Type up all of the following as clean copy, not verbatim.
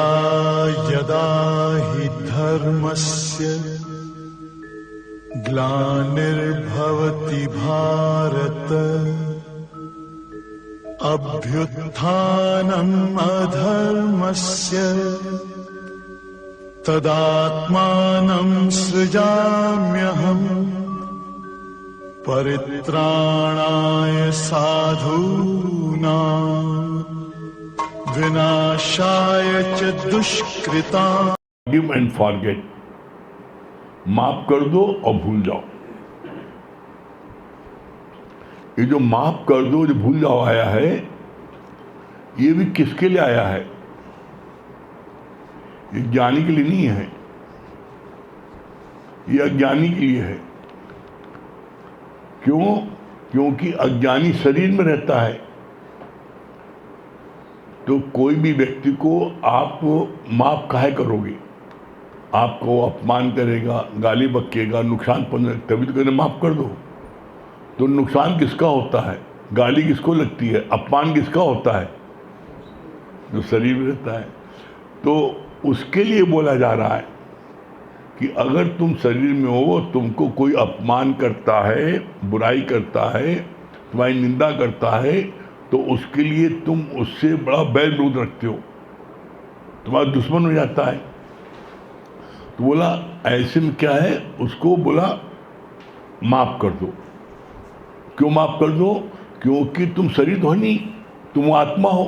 यदा यदा हि धर्मस्य ग्लानिर्भवति भारत अभ्युत्थानम् अधर्मस्य तदात्मानं सृजाम्यहम् परित्राणाय साधूनां विनाशाय च दुष्कृताम्। गिव एंड फॉरगेट, माफ कर दो और भूल जाओ। ये जो माफ कर दो जो भूल जाओ आया है, ये भी किसके लिए आया है? ये ज्ञानी के लिए नहीं है, ये अज्ञानी के लिए है। क्यों? क्योंकि अज्ञानी शरीर में रहता है। तो कोई भी व्यक्ति को आप माफ काहे करोगे? आपको अपमान करेगा, गाली बकेगा, नुकसान पहुंचाएगा, तभी तो कहते माफ कर दो। तो नुकसान किसका होता है? गाली किसको लगती है? अपमान किसका होता है? जो शरीर में रहता है। तो उसके लिए बोला जा रहा है कि अगर तुम शरीर में हो, तुमको कोई अपमान करता है, बुराई करता है, तुम्हारी निंदा करता है, तो उसके लिए तुम उससे बड़ा बैर विरोध रखते हो, तुम्हारा दुश्मन हो जाता है। तो बोला ऐसे में क्या है, उसको बोला माफ कर दो। क्यों माफ कर दो? क्योंकि तुम शरीर तो नहीं, तुम आत्मा हो।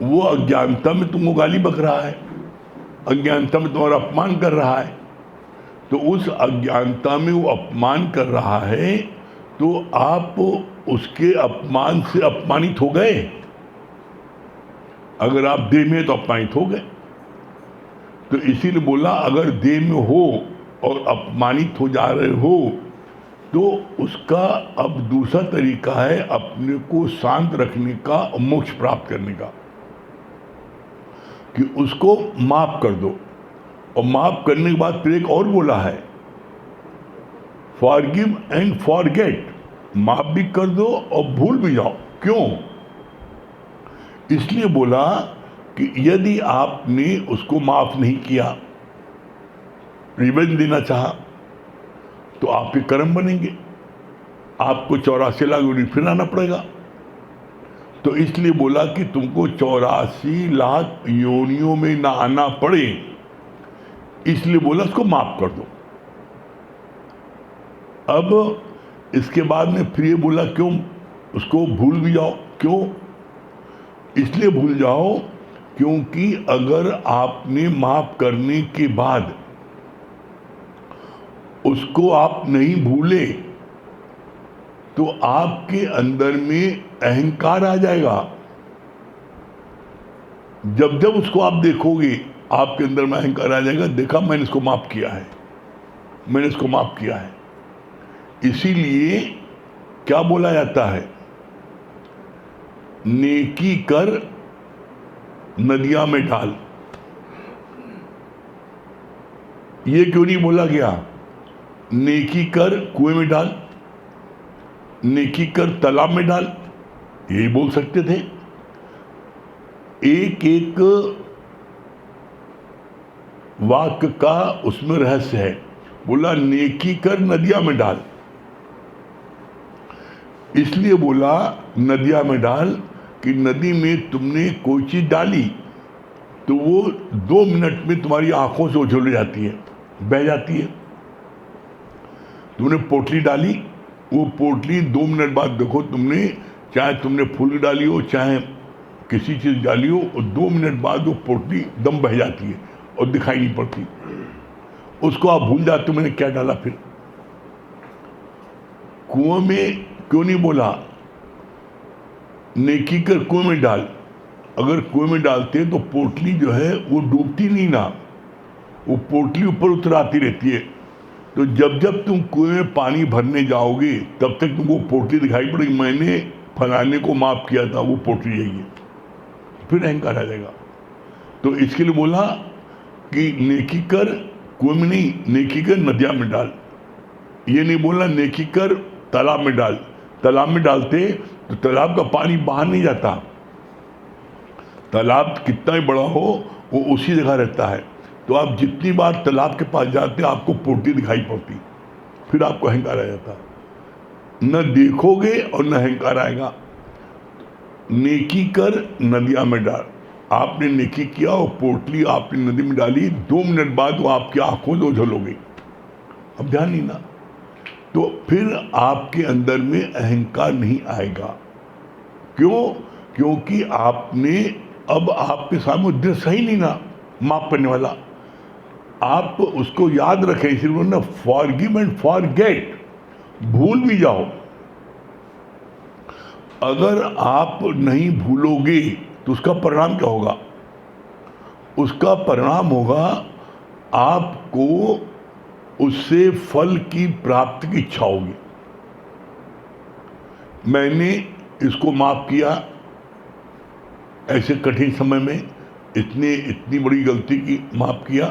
वो अज्ञानता में तुमको गाली बक रहा है, अज्ञानता में तुम्हारा अपमान कर रहा है। तो उस अज्ञानता में वो अपमान कर रहा है, तो आप उसके अपमान से अपमानित हो गए। अगर आप देह में तो अपमानित हो गए। तो इसीलिए बोला अगर देह में हो और अपमानित हो जा रहे हो, तो उसका अब दूसरा तरीका है अपने को शांत रखने का, मोक्ष प्राप्त करने का, कि उसको माफ कर दो। और माफ करने के बाद फिर एक और बोला है, फॉरगिव एंड फॉरगेट, माफ भी कर दो और भूल भी जाओ। क्यों? इसलिए बोला कि यदि आपने उसको माफ नहीं किया, रिवेंज देना चाहा, तो आपके कर्म बनेंगे, आपको 84 लाख योनि फिर आना पड़ेगा। तो इसलिए बोला कि तुमको 84 लाख योनियों में ना आना पड़े, इसलिए बोला उसको माफ कर दो। अब इसके बाद में फिर ये बोला क्यों उसको भूल भी जाओ। क्यों? इसलिए भूल जाओ क्योंकि अगर आपने माफ करने के बाद उसको आप नहीं भूले, तो आपके अंदर में अहंकार आ जाएगा। जब जब उसको आप देखोगे, आपके अंदर में अहंकार आ जाएगा, देखा मैंने इसको माफ किया है, मैंने इसको माफ किया है। इसीलिए क्या बोला जाता है, नेकी कर नदियां में डाल। ये क्यों नहीं बोला गया नेकी कर कुएं में डाल, नेकी कर तालाब में डाल? यही बोल सकते थे। एक एक वाक्य का उसमें रहस्य है। बोला नेकी कर नदियां में डाल, इसलिए बोला नदियां में डाल कि नदी में तुमने कोई चीज डाली तो वो 2 मिनट में तुम्हारी आंखों से उछल जाती है, बह जाती है। तुमने पोटली डाली, वो पोटली 2 मिनट बाद देखो तुमने, चाहे तुमने फूल डाली हो चाहे किसी चीज डाली हो, और 2 मिनट बाद वो पोटली दम बह जाती है और दिखाई नहीं पड़ती। उसको आप भूल जाते हो मैंने क्या डाला। फिर कुएं में क्यों नहीं बोला नेकी कर कुएं में डाल? अगर कुएं में डालते तो पोटली जो है वो डूबती नहीं ना, वो पोटली ऊपर उतर आती रहती है। तो जब जब तुम कुएं में पानी भरने जाओगे तब तक तुमको पोटली दिखाई पड़ेगी, मैंने फलाने को माफ किया था, वो पोटली यही है। फिर अहंकार आ जाएगा। तो इसके लिए बोला कि नेकी कर कुएं में नहीं, नेकी कर नदियां में डाल। ये नहीं बोला नेकी कर तालाब में डाल। तालाब में डालते तो तालाब का पानी बाहर नहीं जाता, तालाब कितना ही बड़ा हो वो उसी जगह रहता है। तो आप जितनी बार तालाब के पास जाते हैं आपको पोटी दिखाई पड़ती, फिर आपको अहंकार आ जाता। न देखोगे और न अहंकार आएगा। नेकी कर नदियाँ में डाल। आपने नेकी किया और पोटली आपने नदी में डाली, 2 मिनट बाद वो आपकी आंखों से ओझल हो गई, अब ध्यान नहीं ना। तो फिर आपके अंदर में अहंकार नहीं आएगा। क्यों? क्योंकि आपने अब आपके सामने दृश्य ही नहीं ना माफ करने वाला। आप उसको याद रखें, इसलिए ना फॉरगिव एंड फॉरगेट, भूल भी जाओ। अगर आप नहीं भूलोगे तो उसका परिणाम क्या होगा? उसका परिणाम होगा आपको उससे फल की प्राप्ति की इच्छा होगी। मैंने इसको माफ किया ऐसे कठिन समय में, इतनी बड़ी गलती की माफ किया,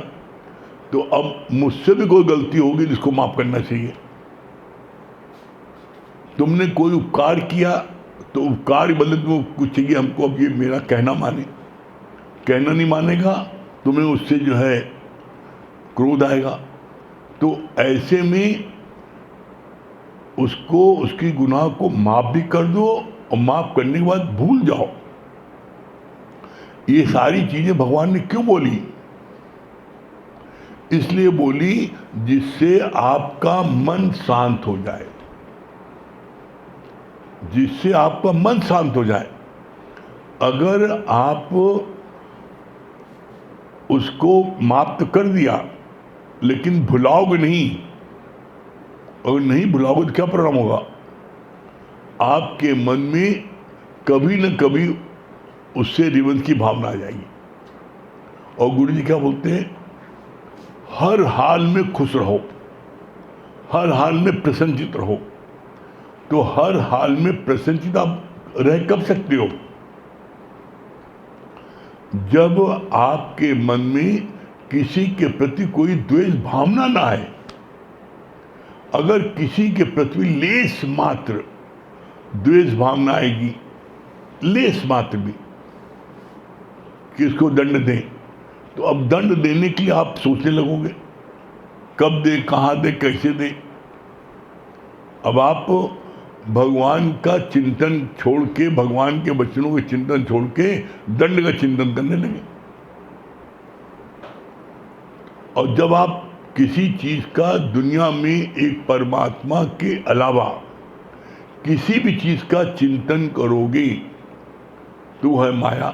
तो अब मुझसे भी कोई गलती होगी जिसको माफ करना चाहिए। तुमने कोई उपकार किया तो उपकार बदले तुम कुछ चाहिए हमको, अब ये मेरा कहना माने। कहना नहीं मानेगा तुम्हें उससे जो है क्रोध आएगा। तो ऐसे में उसको उसकी गुनाह को माफ भी कर दो और माफ करने के बाद भूल जाओ। ये सारी चीजें भगवान ने क्यों बोली? इसलिए बोली जिससे आपका मन शांत हो जाए, जिससे आपका मन शांत हो जाए। अगर आप उसको माफ तो कर दिया लेकिन भुलाओगे नहीं, और नहीं भुलाओगे तो क्या परिणाम होगा? आपके मन में कभी न कभी उससे रिवंश की भावना आ जाएगी। और गुरु जी क्या बोलते हैं? हर हाल में खुश रहो, हर हाल में प्रसन्नचित रहो। तो हर हाल में प्रसन्नचित आप रह कब सकते हो? जब आपके मन में किसी के प्रति कोई द्वेष भावना ना आए। अगर किसी के प्रति लेस मात्र द्वेष भावना आएगी, लेस मात्र भी, किसको दंड दें, तो अब दंड देने के लिए आप सोचने लगोगे कब दे, कहाँ दे, कैसे दे। अब आप भगवान का चिंतन छोड़ के, भगवान के वचनों के चिंतन छोड़ के दंड का चिंतन करने लगे। और जब आप किसी चीज का दुनिया में एक परमात्मा के अलावा किसी भी चीज का चिंतन करोगे तो है माया।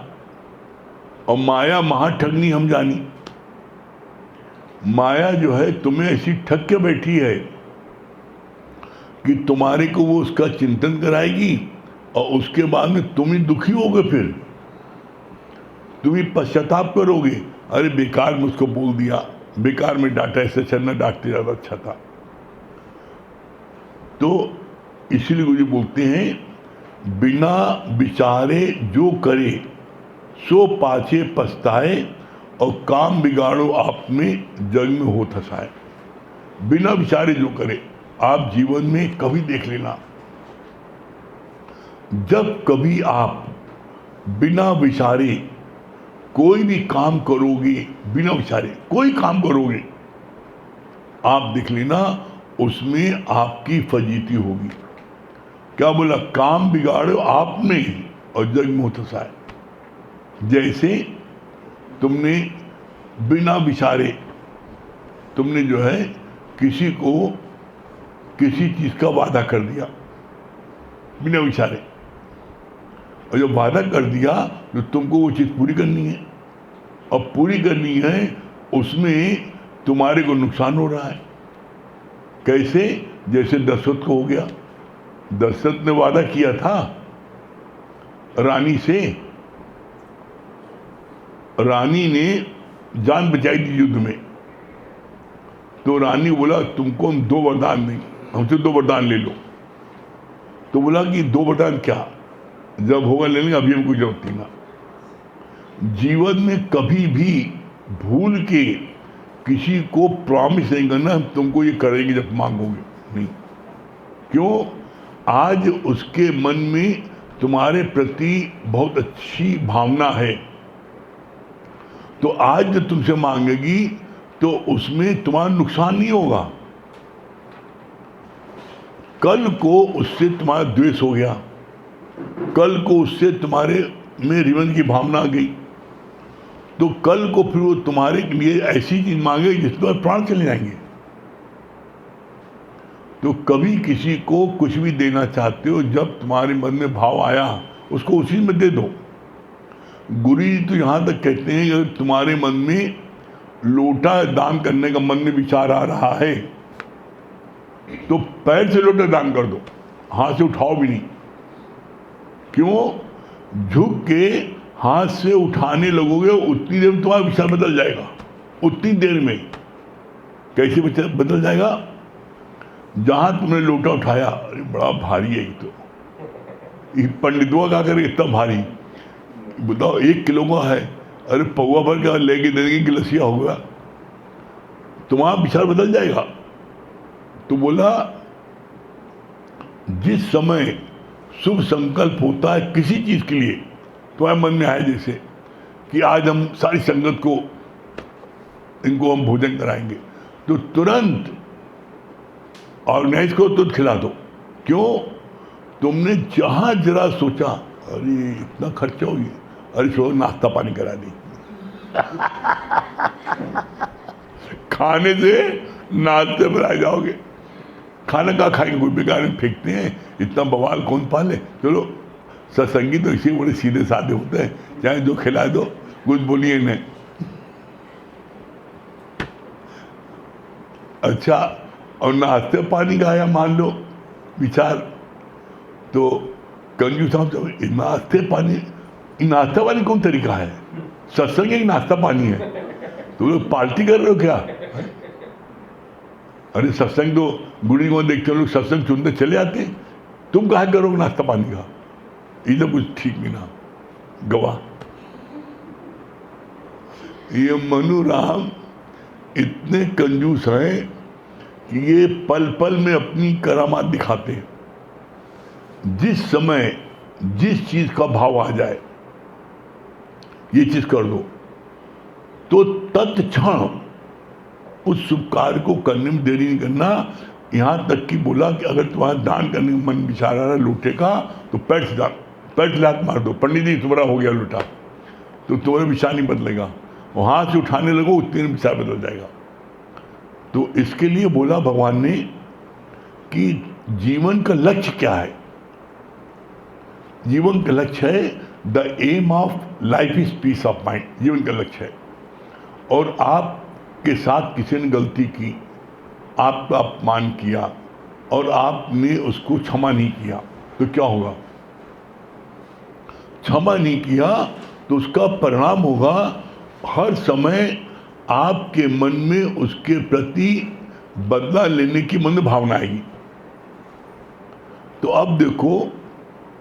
और माया महाठगनी हम जानी। माया जो है तुम्हें ऐसी ठग के बैठी है कि तुम्हारे को वो उसका चिंतन कराएगी और उसके बाद में तुम ही दुखी होगे। फिर तुम ही पश्चाताप करोगे, अरे बेकार में उसको बोल दिया, बेकार में डांटा, ऐसे चलना डांटते ज़्यादा अच्छा था। तो इसीलिए गुरु जी बोलते हैं बिना विचारे जो करे सो पाछे पछताए, और काम बिगाड़ो आप में जग में हो थसाए। बिना विचारे जो करे, आप जीवन में कभी देख लेना, जब कभी आप बिना विचारे कोई भी काम करोगे, बिना विचारे कोई काम करोगे, आप देख लेना उसमें आपकी फजीती होगी। क्या बोला? काम बिगाड़ो आप में और जग में हो थसाए। जैसे तुमने बिना विचारे तुमने जो है किसी को किसी चीज का वादा कर दिया बिना विचारे, और जब वादा कर दिया तो तुमको वो चीज पूरी करनी है, और पूरी करनी है उसमें तुम्हारे को नुकसान हो रहा है। कैसे? जैसे दशरथ को हो गया। दशरथ ने वादा किया था रानी से, रानी ने जान बचाई थी युद्ध में। तो रानी बोला तुमको हम 2 वरदान देंगे, हमसे 2 वरदान ले लो। तो बोला कि 2 वरदान क्या? जब होगा ले लेंगे, अभी हमको जरूरत नहीं ना। जीवन में कभी भी भूल के किसी को प्रॉमिस नहीं करना तुमको ये करेंगे जब मांगोगे, नहीं। क्यों? आज उसके मन में तुम्हारे प्रति बहुत अच्छी भावना है, तो आज जो तुमसे मांगेगी तो उसमें तुम्हारा नुकसान नहीं होगा। कल को उससे तुम्हारा द्वेष हो गया, कल को उससे तुम्हारे में रिवन की भावना आ गई, तो कल को फिर वो तुम्हारे लिए ऐसी चीज मांगे जिसमें प्राण चले जाएंगे। तो कभी किसी को कुछ भी देना चाहते हो, जब तुम्हारे मन में भाव आया उसको उसी में दे दो। गुरु जी तो यहाँ तक कहते हैं कि अगर तुम्हारे मन में लोटा दान करने का मन में विचार आ रहा है तो पैर से लोटा दान कर दो, हाथ से उठाओ भी नहीं। क्यों? झुक के हाथ से उठाने लगोगे उतनी देर में तुम्हारा विचार बदल जाएगा। उतनी देर में कैसे बदल जाएगा? जहां तुमने लोटा उठाया, अरे बड़ा भारी है ये तो, पंडितों का कर इतना भारी, बताओ 1 किलो का है, अरे पौवा भर के लेके दे देंगे गिलसिया होगा, तुम्हारा विचार बदल जाएगा। तो बोला जिस समय शुभ संकल्प होता है किसी चीज के लिए, तुम्हारे मन में आए जैसे कि आज हम सारी संगत को इनको हम भोजन कराएंगे, तो तुरंत ऑर्गेनाइज को तुरंत खिला दो। क्यों? तुमने जहां जरा सोचा अरे इतना खर्चा हो गया, अरे छोड़ो नाश्ता पानी करा दी खाने से नाश्ते पर आ जाओगे। खाना का खाएंगे, कोई बेकार में फेंकते हैं, इतना बवाल कौन पाले। चलो सत्संगी तो इसी बड़े सीधे साधे होते हैं, चाहे जो खिला दो, कुछ बोलिए नहीं। अच्छा, और नाश्ते पानी का आया मान लो विचार, तो कंजूस साहब नाश्ता पानी कौन तरीका है? सत्संग एक नाश्ता पानी है, तो लोग पार्टी कर रहे हो क्या? अरे सत्संग तो गुड़ी को देखते हो लोग, सत्संग सुनते चले आते हैं, तुम कहा करोगे नाश्ता पानी का? ये तो कुछ ठीक नहीं ना, गवाह। ये मनु राम इतने कंजूस हैं कि ये पल पल में अपनी करामात दिखाते हैं। जिस समय जिस चीज का भाव आ जाए ये चीज कर दो, तो तत्क्षण उस शुभ कार्य को करने में देरी नहीं करना। यहां तक कि बोला कि अगर तुम्हारा दान करने का मन विचार आ रहा है लोटे का, तो पैट लात मार दो, पंडित जी तुम्हारा हो गया लोटा, तो तुम्हारा विचार नहीं बदलेगा। और हाथ से उठाने लगो उतने में विचार बदल जाएगा। तो इसके लिए बोला भगवान ने कि जीवन का लक्ष्य क्या है? जीवन का लक्ष्य है the aim of life is peace of mind, जीवन का लक्ष्य है। और आपके साथ किसी ने गलती की, आपका अपमान किया और आपने उसको क्षमा नहीं किया, तो क्या होगा? क्षमा नहीं किया तो उसका परिणाम होगा हर समय आपके मन में उसके प्रति बदला लेने की मन भावना आएगी। तो अब देखो,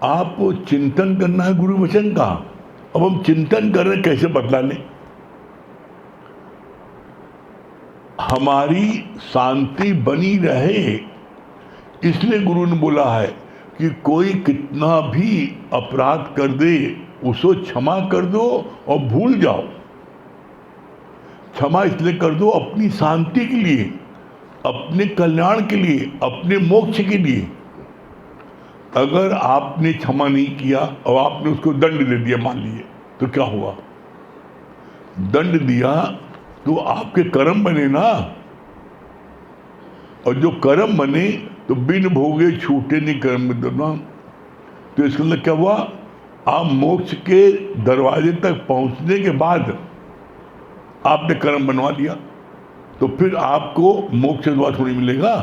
आप चिंतन करना है गुरु वचन का, अब हम चिंतन कर रहे कैसे बदला लें। हमारी शांति बनी रहे इसलिए गुरु ने बोला है कि कोई कितना भी अपराध कर दे उसको क्षमा कर दो और भूल जाओ। क्षमा इसलिए कर दो अपनी शांति के लिए, अपने कल्याण के लिए, अपने मोक्ष के लिए। अगर आपने क्षमा नहीं किया और आपने उसको दंड दे दिया मान लीजिए, तो क्या हुआ? दंड दिया तो आपके कर्म बने ना, और जो कर्म बने तो बिन भोगे छूटे नहीं कर्म विद्यमान। तो इसके अंदर क्या हुआ? आप मोक्ष के दरवाजे तक पहुंचने के बाद आपने कर्म बनवा लिया, तो फिर आपको मोक्ष के द्वार थोड़ी मिलेगा।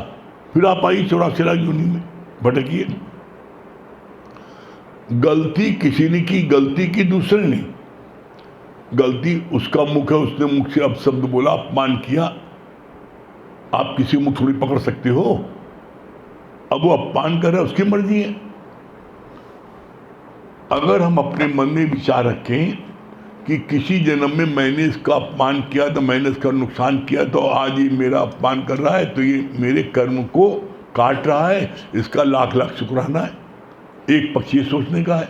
फिर आप आइए 84 लाख योनि में भटकिए। गलती किसी ने की, गलती की दूसरे ने, गलती उसका मुख है, उसने मुख से अपशब्द बोला, अपमान किया। आप किसी को मुख थोड़ी पकड़ सकते हो। अब वो अपमान कर रहा है, उसकी मर्जी है। अगर हम अपने मन में विचार रखें कि किसी जन्म में मैंने इसका अपमान किया, तो मैंने इसका नुकसान किया, तो आज ये मेरा अपमान कर रहा है, तो ये मेरे कर्म को काट रहा है, इसका लाख लाख शुक्राना है। एक पक्ष ये सोचने का है।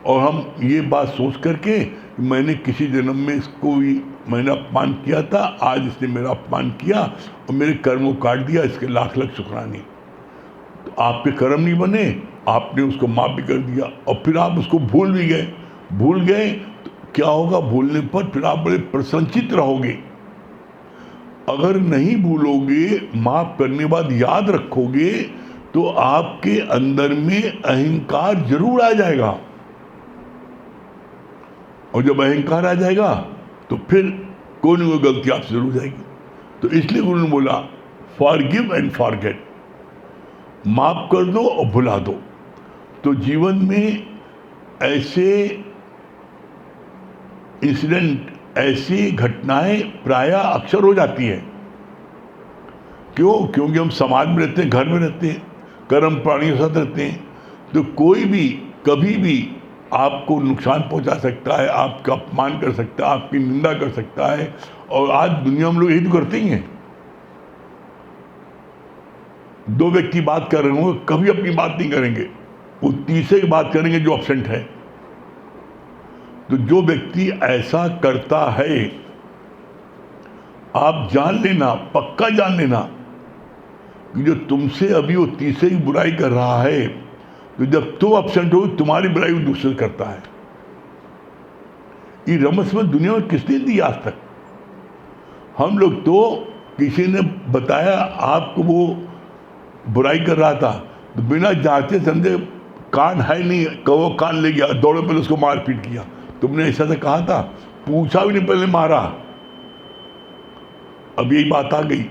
और हम ये बात सोच करके कि मैंने किसी जन्म में इसको भी मैंने अपमान किया था, आज इसने मेरा अपमान किया और मेरे कर्म को काट दिया, इसके लाख लाख शुक्राने। तो आपके कर्म नहीं बने, आपने उसको माफ भी कर दिया और फिर आप उसको भूल भी गए। भूल गए तो क्या होगा? भूलने पर फिर आप बड़े प्रसन्नचित्त रहोगे। अगर नहीं भूलोगे, माफ करने के बाद याद रखोगे, तो आपके अंदर में अहंकार जरूर आ जाएगा। और जब अहंकार आ जाएगा तो फिर कोई ना कोई गलती आपसे जरूर जाएगी। तो इसलिए गुरु ने बोला फॉरगिव एंड फॉरगेट, माफ कर दो और भुला दो। तो जीवन में ऐसे इंसिडेंट, ऐसी घटनाएं प्रायः अक्सर हो जाती हैं। क्यों? क्योंकि हम समाज में रहते हैं, घर में रहते हैं, कर्म प्राणियों के साथ रहते हैं। तो कोई भी कभी भी आपको नुकसान पहुंचा सकता है, आपका अपमान कर सकता है, आपकी निंदा कर सकता है। और आज दुनिया में लोग यही तो करते ही हैं। दो व्यक्ति बात कर रहे होंगे, कभी अपनी बात नहीं करेंगे, वो तीसरे की बात करेंगे जो एब्सेंट है। तो जो व्यक्ति ऐसा करता है, आप जान लेना, पक्का जान लेना कि जो तुमसे अभी वो तीसरे की बुराई कर रहा है, तो जब तुम एब्सेंट हो तुम्हारी बुराई वो दूसरे करता है। ये रमस्मत दुनिया में किसने दी आज तक? हम लोग तो किसी ने बताया आपको वो बुराई कर रहा था, तो बिना जांचे समझे कान है नहीं, कहो कान ले गया, दौड़े पहले उसको मार पीट किया। तुमने ऐसा से कहा था, पूछा भी नहीं, पहले मारा। अब यही बात आ गई,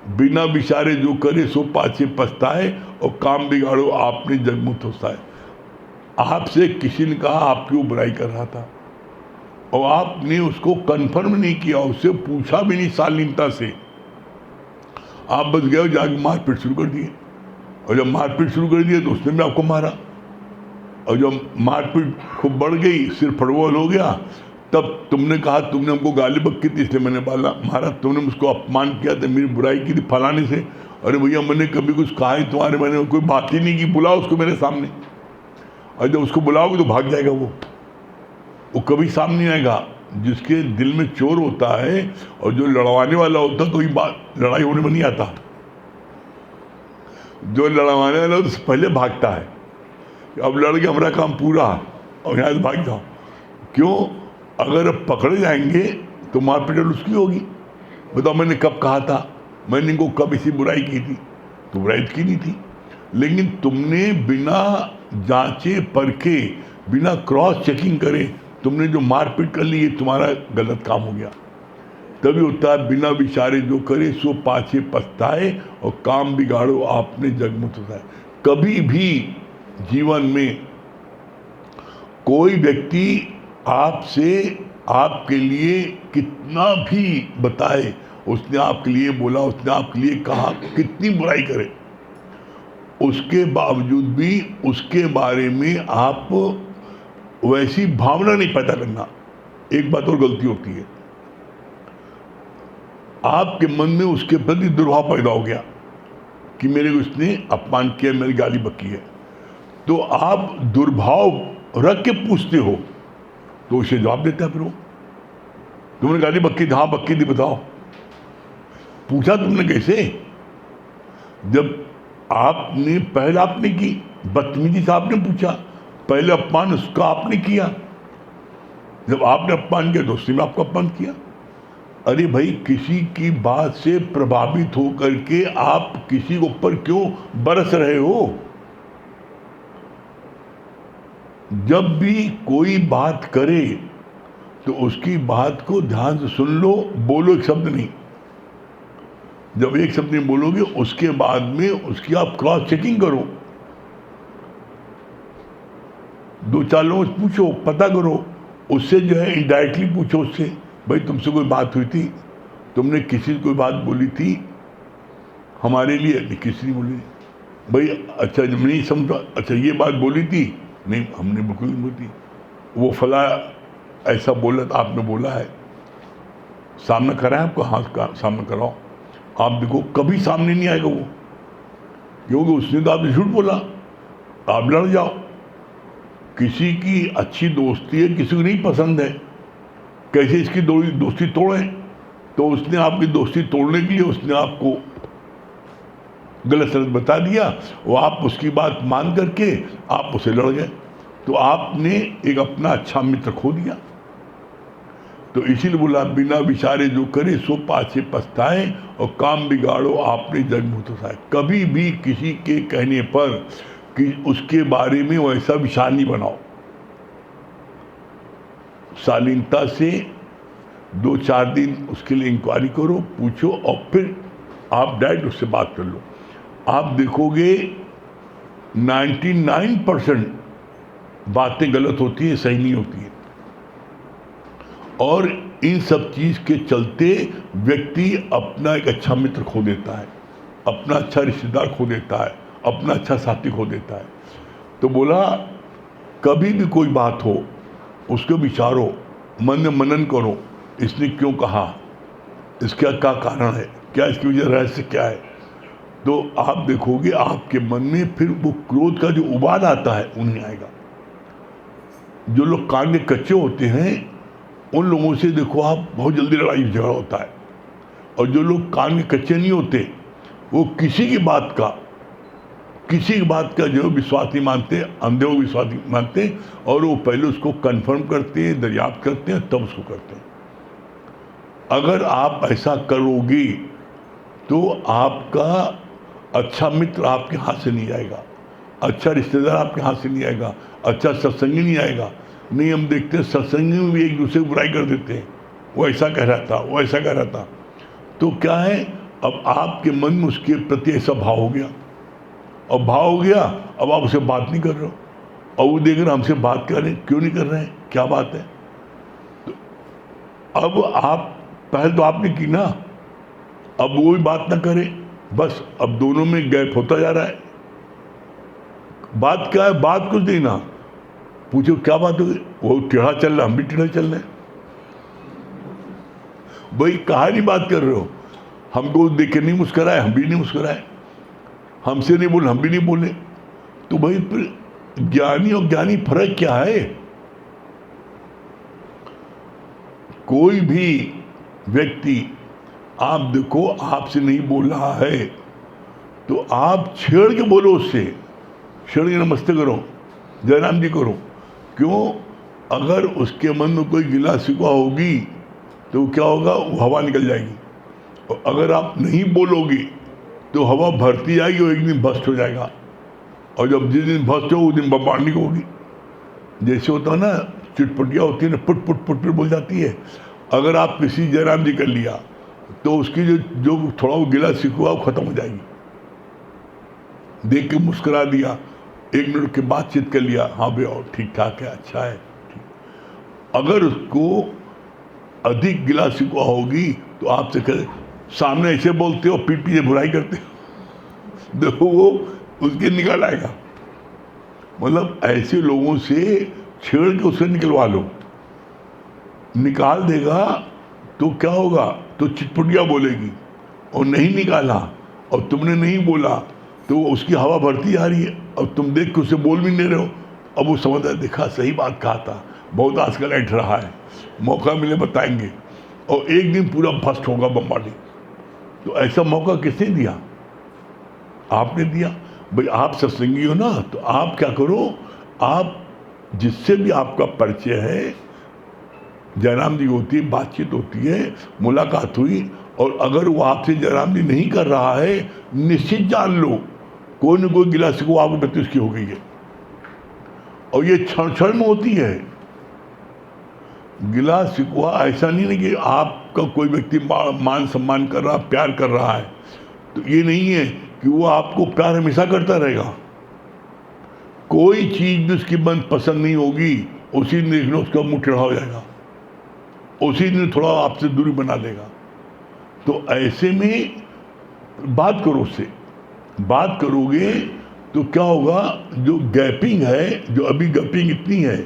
बिना विचारे जो करे सो पाछे पछताए और काम बिगाड़ो आपने जगमुक्त होता है। आपसे किसी ने कहा आपकी वो बुराई कर रहा था और आपने उसको कन्फर्म नहीं किया, उससे पूछा भी नहीं शालीनता से, आप बच गए और जाके मारपीट शुरू कर दिए। और जब मारपीट शुरू कर दिए तो उसने भी आपको मारा। और जब मारपीट खूब बढ़ गई, सिर फटबॉल हो गया, तब तुमने कहा तुमने हमको गाली बक्की थी इसलिए मैंने मारा, तुमने मुझको अपमान किया था, मेरी बुराई की थी फलाने से। अरे भैया मैंने कभी कुछ कहा ही तुम्हारे, मैंने कोई बात ही नहीं की, बुलाओ उसको मेरे सामने। और जब उसको बुलाओगे तो भाग जाएगा, वो कभी सामने नहीं आएगा। जिसके दिल में चोर होता है और जो लड़वाने वाला होता है, कोई बात लड़ाई होने में नहीं आता। जो लड़वाने वाला होता है पहले भागता है, अब लड़ के हमारा काम पूरा और यहाँ से भाग जाओ। क्यों? अगर अब पकड़े जाएंगे तो मारपीट उसकी होगी। बताओ मैंने कब कहा था, मैंने इनको कब इसी बुराई की थी? तो बुराई की नहीं थी, लेकिन तुमने बिना जांचे परखे, बिना क्रॉस चेकिंग करे तुमने जो मारपीट कर ली, ये तुम्हारा गलत काम हो गया। तभी होता है बिना विचारे जो करे सो पाछे पछताए और काम बिगाड़ो आपने जगमुक्त होता है। कभी भी जीवन में कोई व्यक्ति आपसे आपके लिए कितना भी बताए, उसने आपके लिए बोला, उसने आपके लिए कहा, कितनी बुराई करे, उसके बावजूद भी उसके बारे में आप वैसी भावना नहीं पैदा करना। एक बात और गलती होती है, आपके मन में उसके प्रति दुर्भाव पैदा हो गया कि मेरे को इसने अपमान किया, मेरी गाली बकी है। तो आप दुर्भाव रख के पूछते हो तो उसे जवाब देता है, फिर वो तुमने गाली बक्की थी? हाँ बक्की थी, बताओ। पूछा तुमने कैसे? जब आपने पहले आपने की बदतमीजी से आपने पूछा, पहले अपमान उसका आपने किया, जब आपने अपमान किया तो उसने भी आपको अपमान किया। अरे भाई, किसी की बात से प्रभावित होकर के आप किसी के ऊपर क्यों बरस रहे हो? जब भी कोई बात करे तो उसकी बात को ध्यान से सुन लो, बोलो एक शब्द नहीं। जब एक शब्द नहीं बोलोगे उसके बाद में उसकी आप क्रॉस चेकिंग करो, दो चार लोगों से पूछो, पता करो, उससे जो है इनडायरेक्टली पूछो उससे, भाई तुमसे कोई बात हुई थी, तुमने किसी से कोई बात बोली थी हमारे लिए? नहीं, किसी ने बोली। भाई अच्छा जब नहीं समझा, अच्छा ये बात बोली थी? नहीं, हमने बिल्कुल नहीं बोली। वो फला ऐसा बोला था, आपने बोला है, सामना कराए आपको? हाँ का सामना कराओ। आप देखो कभी सामने नहीं आएगा वो, क्योंकि उसने तो आपने झूठ बोला, आप लड़ जाओ। किसी की अच्छी दोस्ती है, किसी को नहीं पसंद है, कैसे इसकी दोस्ती तोड़ें, तो उसने आपकी दोस्ती तोड़ने के लिए उसने आपको गलत सलत बता दिया, वो आप उसकी बात मान करके आप उसे लड़ गए, तो आपने एक अपना अच्छा मित्र खो दिया। तो इसीलिए बोला बिना विचारे जो करे सो पाछे पछताए, और काम बिगाड़ो आपने जग मुँह तोसाए। कभी भी किसी के कहने पर कि उसके बारे में वैसा विचार नहीं बनाओ। शालीनता से 2-4 दिन उसके लिए इंक्वायरी करो, पूछो, और फिर आप डायरेक्ट उससे बात कर लो। आप देखोगे 99% बातें गलत होती है, सही नहीं होती है। और इन सब चीज़ के चलते व्यक्ति अपना एक अच्छा मित्र खो देता है, अपना अच्छा रिश्तेदार खो देता है, अपना अच्छा साथी खो देता है। तो बोला कभी भी कोई बात हो उसको विचारो, मन में मनन करो, इसने क्यों कहा, इसका क्या कारण है, क्या इसकी वजह रहस्य क्या है। तो आप देखोगे आपके मन में फिर वो क्रोध का जो उबाल आता है वो नहीं आएगा। जो लोग कान के कच्चे होते हैं उन लोगों से देखो आप बहुत जल्दी लड़ाई झगड़ा होता है, और जो लोग कान के कच्चे नहीं होते वो किसी की बात का जो विश्वास नहीं मानते, अंधे को विश्वास नहीं मानते, और वो पहले उसको कंफर्म करते हैं, दरियाफ्त करते हैं, तब उसको करते हैं। अगर आप ऐसा करोगे तो आपका अच्छा मित्र आपके हाथ से नहीं आएगा, अच्छा रिश्तेदार आपके हाथ से नहीं आएगा, अच्छा सत्संगी नहीं आएगा। नहीं, हम देखते हैं सत्संगी में भी एक दूसरे को बुराई कर देते हैं, वो ऐसा कह रहा था, वो ऐसा कह रहा था। तो क्या है, अब आपके मन में उसके प्रति ऐसा भाव हो गया, और भाव हो गया, अब आप उससे बात नहीं कर रहे हो, और वो देख रहे हमसे बात कर रहे हैं, क्यों नहीं कर रहे हैं, क्या बात है। तो अब आप पहले तो आपने की ना, अब वो भी बात ना करे, बस अब दोनों में गैप होता जा रहा है। बात क्या है, बात कुछ नहीं ना, पूछो क्या बात हो गई, वो टेढ़ा चल रहा, हम भी टेढ़ा चल रहे हैं। भाई कहानी बात कर रहे हो, हमको देख के नहीं मुस्कराए, हम भी नहीं मुस्कराए, हमसे नहीं बोले, हम भी नहीं बोले। तो भाई फिर ज्ञानी और ज्ञानी फर्क क्या है। कोई भी व्यक्ति आप देखो आपसे नहीं बोल रहा है तो आप छेड़ के बोलो उससे, छेड़ के नमस्ते करो, जयराम जी करो। क्यों, अगर उसके मन में कोई गिला शिकवा होगी तो क्या होगा, वो हवा निकल जाएगी, और अगर आप नहीं बोलोगे तो हवा भरती जाएगी और एक दिन भस्त हो जाएगा, और जब जिस दिन भस्त हो उस दिन बम्बारनी होगी। जैसे होता है ना, चिटपटिया होती है ना, पुट पुट पुट पुट बोल जाती है। अगर आप किसी जयराम जी कर लिया तो उसकी जो थोड़ा वो गिला शिकवा वो खत्म हो जाएगी। देख के मुस्कुरा दिया, 1 मिनट के बातचीत कर लिया, हाँ भैया और ठीक ठाक है, अच्छा है, ठीक। अगर उसको अधिक गिला शिकवा होगी तो आपसे कहे, सामने ऐसे बोलते हो, पीठ पीछे बुराई करते हो, देखो वो उसके निकल आएगा। मतलब ऐसे लोगों से छेड़ के उसे निकलवा लो, निकाल देगा तो क्या होगा, तो चिटपुटिया बोलेगी, और नहीं निकाला और तुमने नहीं बोला तो उसकी हवा भरती जा रही है, और तुम देख के उसे बोल भी नहीं रहे हो। अब वो समझता है, देखा सही बात कहा था, बहुत आजकल ऐठ रहा है, मौका मिले बताएंगे, और एक दिन पूरा भस्त होगा बम्बारी। तो ऐसा मौका किसने दिया, आपने दिया। भाई आप सत्संगी हो ना, तो आप क्या करो, आप जिससे भी आपका परिचय है, जयराम जी होती है, बातचीत होती है, मुलाकात हुई, और अगर वो आपसे जयराम जी नहीं कर रहा है, निश्चित जान लो कोई न कोई गिला शिकवा आपको प्रति उसकी हो गई है, और ये क्षण क्षण में होती है। गिला शिकवा ऐसा नहीं है कि आपका कोई व्यक्ति मान सम्मान कर रहा, प्यार कर रहा है, तो ये नहीं है कि वो आपको प्यार हमेशा करता रहेगा। कोई चीज़ भी उसकी मन पसंद नहीं होगी, उसी दिन देखना उसका मुंह टेढ़ा हो जाएगा, उसी दिन थोड़ा आपसे दूरी बना देगा। तो ऐसे में बात करो उससे, बात करोगे तो क्या होगा, जो गैपिंग है, जो अभी गैपिंग इतनी है,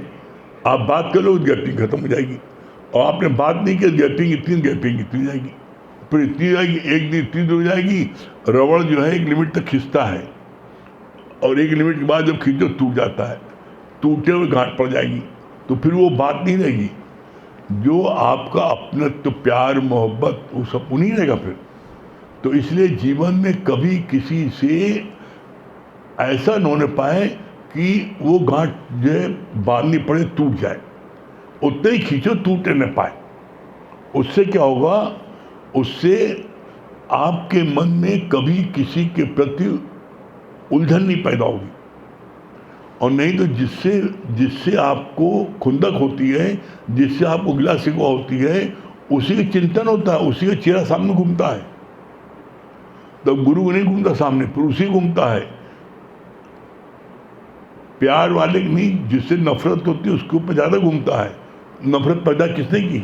आप बात कर लो गैपिंग खत्म हो जाएगी, और आपने बात नहीं की गैपिंग इतनी जाएगी, फिर इतनी जाएगी, एक दिन इतनी दूर जाएगी। रबड़ जो है एक लिमिट तक खींचता है, और एक लिमिट के बाद जब खींचो टूट जाता है, टूटते हुए गांठ पड़ जाएगी, तो फिर वो बात नहीं रहेगी। जो आपका अपनत्व, प्यार, मोहब्बत, वो सब उन्हीं रहेगा फिर। तो इसलिए जीवन में कभी किसी से ऐसा न होने पाए कि वो गांठ जो है बांधनी पड़े, टूट जाए, उतने ही खींचो, टूटे न पाए। उससे क्या होगा? उससे आपके मन में कभी किसी के प्रति उलझन नहीं पैदा होगी, और नहीं तो जिससे आपको खुंदक होती है, जिससे आपको गिला शिकवा होती है, उसी का चिंतन होता है, उसी का चेहरा सामने घूमता है। तो गुरु को नहीं घूमता सामने, फिर उसी घूमता है। प्यार वाले की नहीं, जिससे नफरत होती है उसके ऊपर ज़्यादा घूमता है। नफरत पैदा किसने की?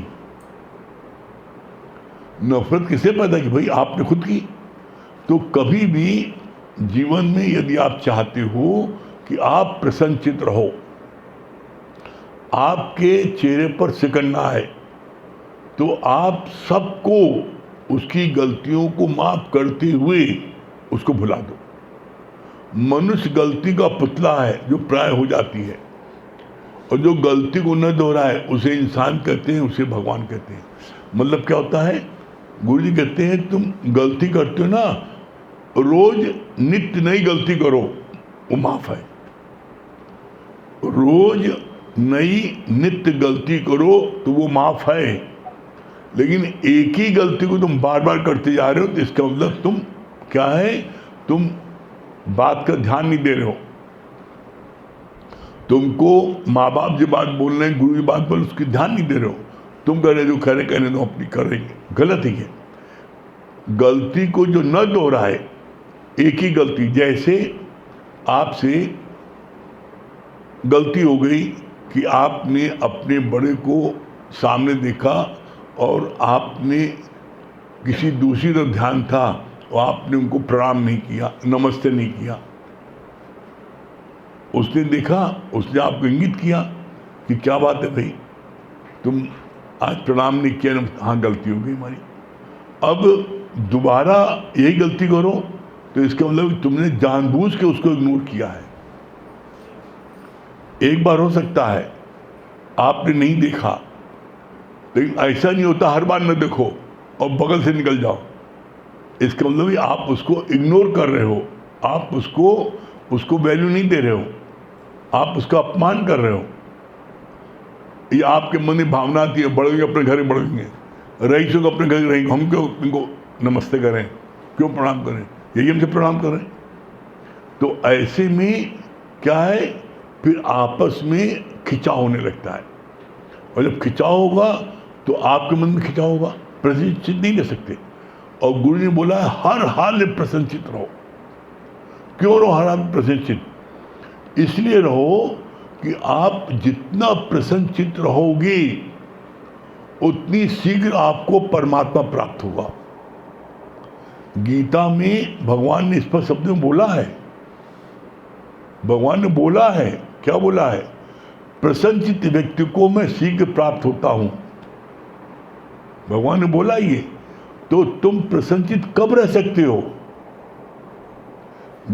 नफरत किससे पैदा की? भाई आपने खुद की। तो कभी भी जीवन में यदि आप चाहते हो कि आप प्रसन्नचित्त रहो, आपके चेहरे पर सिकन ना आए, तो आप सबको उसकी गलतियों को माफ करते हुए उसको भुला दो। मनुष्य गलती का पुतला है जो प्राय हो जाती है, और जो गलती को न दोहराए उसे इंसान कहते हैं, उसे भगवान कहते हैं। मतलब क्या होता है? गुरु जी कहते हैं तुम गलती करते हो ना, रोज नित्य नई गलती करो, वो माफ है। रोज नई नित्य गलती करो तो वो माफ है। लेकिन एक ही गलती को तुम बार बार करते जा रहे हो, तो इसका मतलब तुम क्या है? तुम बात का ध्यान नहीं दे रहे हो। तुमको माँ बाप जो बात बोल रहे हैं, गुरु जी बात बोल, उसकी ध्यान नहीं दे रहे हो। तुम कह रहे जो कह रहे कहने दो, अपनी कर रही है, गलत ही है। गलती को जो न दोहराए, एक ही गलती, जैसे आपसे गलती हो गई कि आपने अपने बड़े को सामने देखा और आपने किसी दूसरी तरफ ध्यान था और आपने उनको प्रणाम नहीं किया, नमस्ते नहीं किया। उसने देखा, उसने आपको इंगित किया कि क्या बात है भाई, तुम आज प्रणाम नहीं किया। हाँ, गलती हो गई हमारी। अब दोबारा यही गलती करो, तो इसका मतलब तुमने जानबूझ के उसको इग्नोर किया है। एक बार हो सकता है आपने नहीं देखा, लेकिन ऐसा नहीं होता हर बार न देखो और बगल से निकल जाओ। इसका मतलब आप उसको इग्नोर कर रहे हो, आप उसको वैल्यू नहीं दे रहे हो, आप उसका अपमान कर रहे हो। ये आपके मन में भावना आती है, बढ़ेंगे अपने घर में बढ़ेंगे, रईसों को अपने घर रहेंगे, हम क्यों इनको नमस्ते करें, क्यों प्रणाम करें, यही हमसे प्रणाम करें। तो ऐसे में क्या है, फिर आपस में खिंचाव होने लगता है, और जब खिंचाव होगा तो आपके मन में खिंचाव होगा, प्रसन्नचित नहीं रह सकते। और गुरु ने बोला है हर हाल में प्रसन्नचित रहो। क्यों रहो हर हाल में प्रसन्नचित? इसलिए रहो कि आप जितना प्रसन्नचित रहोगे उतनी शीघ्र आपको परमात्मा प्राप्त होगा। गीता में भगवान ने स्पष्ट शब्द में बोला है, भगवान ने बोला है, क्या बोला है? प्रसन्नचित व्यक्ति को मैं शीघ्र प्राप्त होता हूं। भगवान ने बोला ये। तो तुम प्रसन्नचित कब रह सकते हो?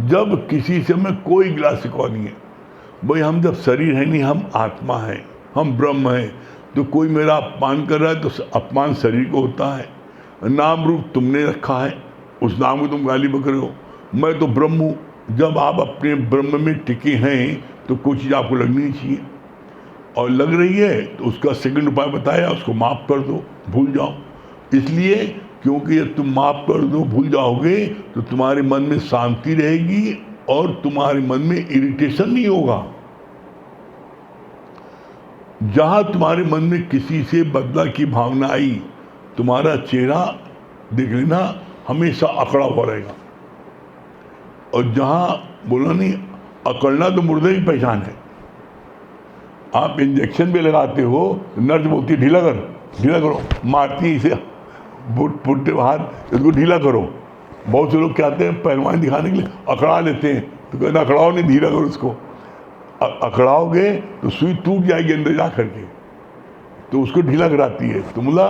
जब किसी से में कोई गिला शिकवा नहीं है। भाई हम जब शरीर है नहीं, हम आत्मा है, हम ब्रह्म है, तो कोई मेरा अपमान कर रहा है तो अपमान शरीर को होता है। नाम रूप तुमने रखा है, उस नाम को तुम गाली बक रहे हो। मैं तो ब्रह्म हूँ। जब आप अपने ब्रह्म में टिके हैं तो कोई चीज़ आपको लगनी नहीं चाहिए, और लग रही है तो उसका सेकंड उपाय बताया, उसको माफ़ कर दो, भूल जाओ। इसलिए क्योंकि जब तुम माफ़ कर दो, भूल जाओगे, तो तुम्हारे मन में शांति रहेगी और तुम्हारे मन में इरिटेशन नहीं होगा। जहाँ तुम्हारे मन में किसी से बदला की भावना आई, तुम्हारा चेहरा देख लेना हमेशा अकड़ा हुआ रहेगा। और जहाँ बोला नहीं, अकड़ना तो मुर्दे की पहचान है। आप इंजेक्शन भी लगाते हो, नर्स बोलती ढीला कर, ढीला करो, मारती है इसे पुट्टे हाथ, इसको ढीला करो। बहुत से लोग क्या आते हैं पहलवान दिखाने के लिए अकड़ा लेते हैं, तो कहते अकड़ाओ नहीं, ढीला करो इसको। अकड़ाओगे तो सुई टूट जाएगी अंदर जा करके, तो उसको ढीला कराती है। तो बोला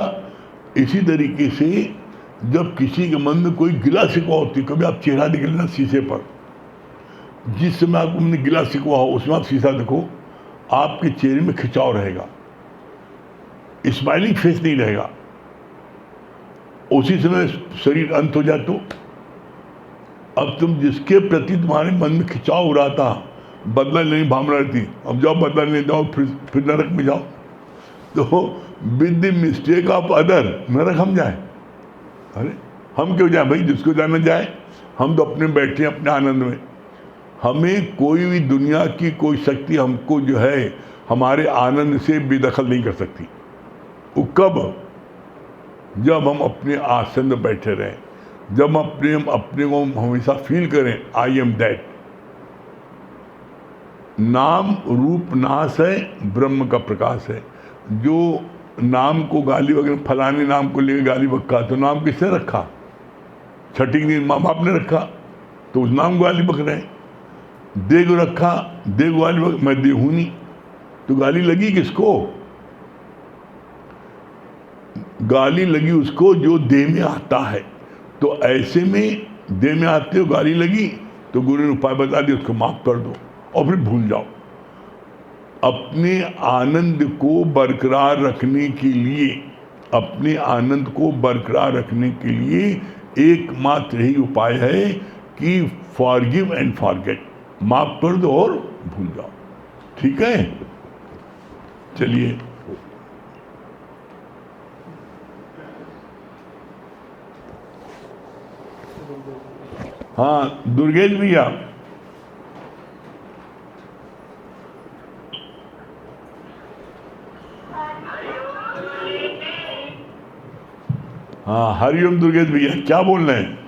इसी तरीके से जब किसी के मन में कोई गिला शिकवा होती है, कभी आप चेहरा देख लेना शीशे पर, जिस समय आपको मन में गिला शिकवा हो उसमें आप शीशा देखो, आपके चेहरे में खिंचाव रहेगा। स्माइलिंग फेस नहीं रहेगा, उसी समय शरीर अंत हो जाए तो अब तुम जिसके प्रति तुम्हारे मन में खिंचाव हो रहा था, बदला लेने भावना रहती, अब जाओ बदला लेने जाओ, फिर नरक में जाओ। तो with the mistake of other नरक हम जाए। अरे हम क्यों जाए भाई, जिसको जाना जाए, हम तो अपने बैठे हैं अपने आनंद में। हमें कोई भी दुनिया की कोई शक्ति हमको जो है हमारे आनंद से बेदखल नहीं कर सकती। वो कब? जब हम अपने आसन में बैठे रहें, जब अपने को हमेशा फील करें आई एम दैट। नाम रूप नाश है, ब्रह्म का प्रकाश है। जो नाम को गाली वगैरह, फलाने नाम को लेकर गाली बक्का, तो नाम किसने रखा? छठी दिन माँ बाप ने रखा, तो उस नाम को गाली बक रहे हैं। देग रखा, देग गाली बक, मैं देहूँ नहीं, तो गाली लगी किसको? गाली लगी उसको जो देह में आता है। तो ऐसे में देह में आते हो गाली लगी, तो गुरु ने उपाय बता दिया, उसको माफ कर दो और फिर भूल जाओ। अपने आनंद को बरकरार रखने के लिए, अपने आनंद को बरकरार रखने के लिए एकमात्र यही उपाय है कि फॉरगिव एंड फॉरगेट, माफ कर दो और भूल जाओ। ठीक है, चलिए। हाँ दुर्गेश भैया, हाँ हरिओम दुर्गेश भैया, क्या बोल रहे हैं?